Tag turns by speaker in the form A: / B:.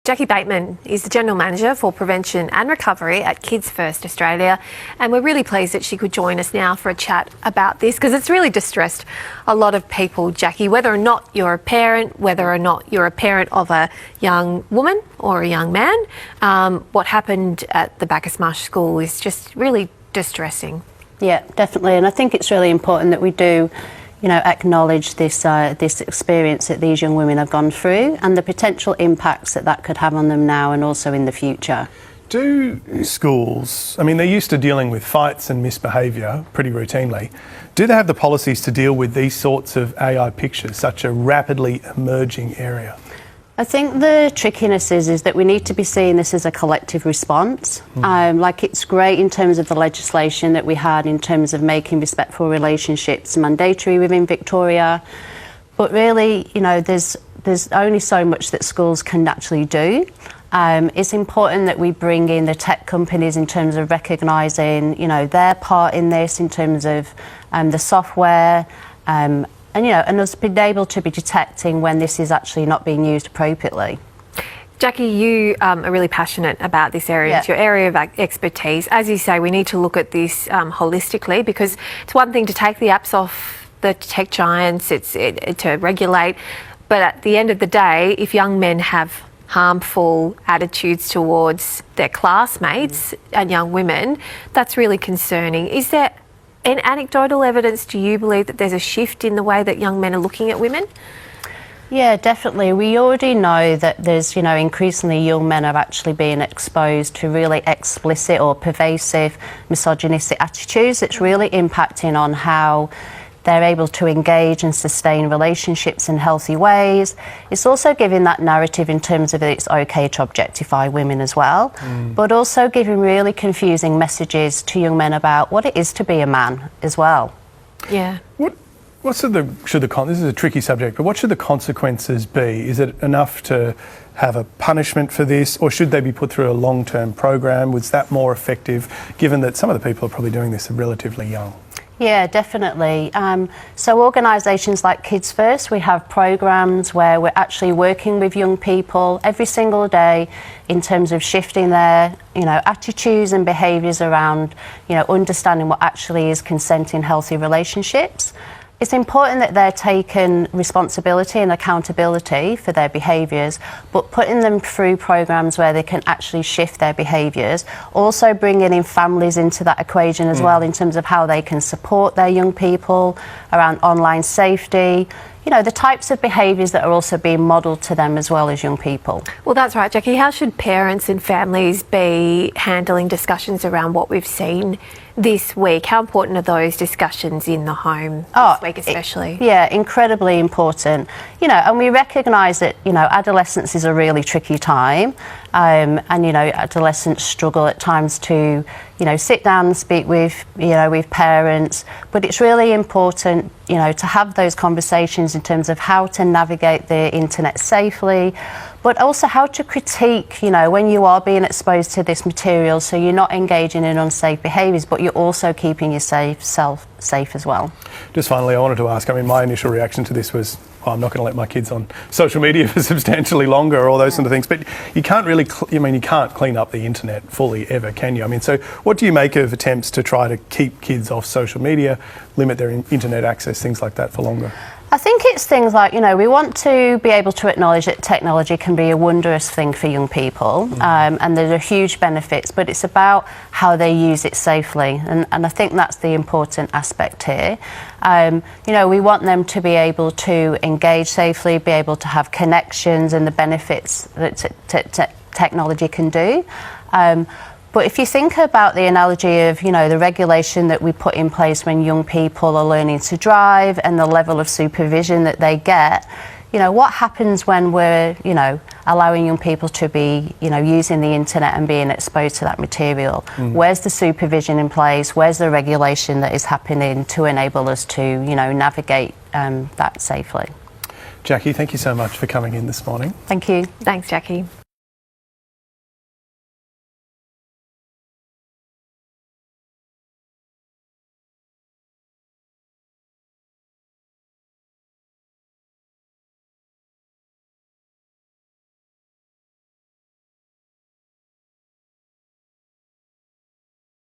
A: Jackie Bateman is the General Manager for Prevention and Recovery at Kids First Australia, and we're really pleased that she could join us now for a chat about this because it's really distressed a lot of people, Jackie, whether or not you're a parent, whether or not you're a parent of a young woman or a young man. What happened at the Bacchus Marsh School is just really distressing.
B: Yeah, definitely, and I think it's really important that we do acknowledge this experience that these young women have gone through and the potential impacts that could have on them now and also in the future.
C: Do schools, I mean, they're used to dealing with fights and misbehaviour pretty routinely. Do they have the policies to deal with these sorts of AI pictures, such a rapidly emerging area?
B: I think the trickiness is that we need to be seeing this as a collective response. It's great in terms of the legislation that we had in terms of making respectful relationships mandatory within Victoria, but really, there's only so much that schools can naturally do. It's important that we bring in the tech companies in terms of recognising, their part in this in terms of the software, and us being able to be detecting when this is actually not being used appropriately.
A: Jackie, you are really passionate about this area. Yeah. It's your area of expertise. As you say, we need to look at this holistically, because it's one thing to take the apps off the tech giants, to regulate, but at the end of the day, if young men have harmful attitudes towards their classmates and young women, that's really concerning. Is there any anecdotal evidence, do you believe, that there's a shift in the way that young men are looking at women?
B: Yeah, definitely. We already know that there's, increasingly young men are actually being exposed to really explicit or pervasive misogynistic attitudes. It's really impacting on how they're able to engage and sustain relationships in healthy ways. It's also giving that narrative in terms of that it's okay to objectify women as well, but also giving really confusing messages to young men about what it is to be a man as well.
A: Yeah.
C: This is a tricky subject, but what should the consequences be? Is it enough to have a punishment for this, or should they be put through a long-term program? Was that more effective, given that some of the people are probably doing this are relatively young?
B: Yeah, definitely. So organisations like Kids First, we have programs where we're actually working with young people every single day in terms of shifting their, attitudes and behaviours around, understanding what actually is consent in healthy relationships. It's important that they're taking responsibility and accountability for their behaviours, but putting them through programs where they can actually shift their behaviours. Also bringing in families into that equation as well in terms of how they can support their young people around online safety. The types of behaviours that are also being modelled to them as well as young people.
A: Well, that's right, Jackie. How should parents and families be handling discussions around what we've seen this week? How important are those discussions in the home this week especially?
B: Yeah, incredibly important. And we recognise that, adolescence is a really tricky time. And adolescents struggle at times to, sit down and speak with, with parents. But it's really important, to have those conversations in terms of how to navigate the internet safely, but also how to critique, when you are being exposed to this material, so you're not engaging in unsafe behaviours, but you're also keeping yourself safe as well.
C: Just finally, I wanted to ask, my initial reaction to this was, I'm not going to let my kids on social media for substantially longer, or all those sort of things. But you can't really, you can't clean up the internet fully ever, can you? So what do you make of attempts to try to keep kids off social media, limit their internet access, things like that for longer?
B: I think it's things like, we want to be able to acknowledge that technology can be a wonderous thing for young people, and there are huge benefits, but it's about how they use it safely, and I think that's the important aspect here. We want them to be able to engage safely, be able to have connections and the benefits that technology can do. But if you think about the analogy of, the regulation that we put in place when young people are learning to drive and the level of supervision that they get, what happens when we're, allowing young people to be, using the internet and being exposed to that material? Where's the supervision in place? Where's the regulation that is happening to enable us to, navigate that safely?
C: Jackie, thank you so much for coming in this morning.
B: Thank you.
A: Thanks, Jackie.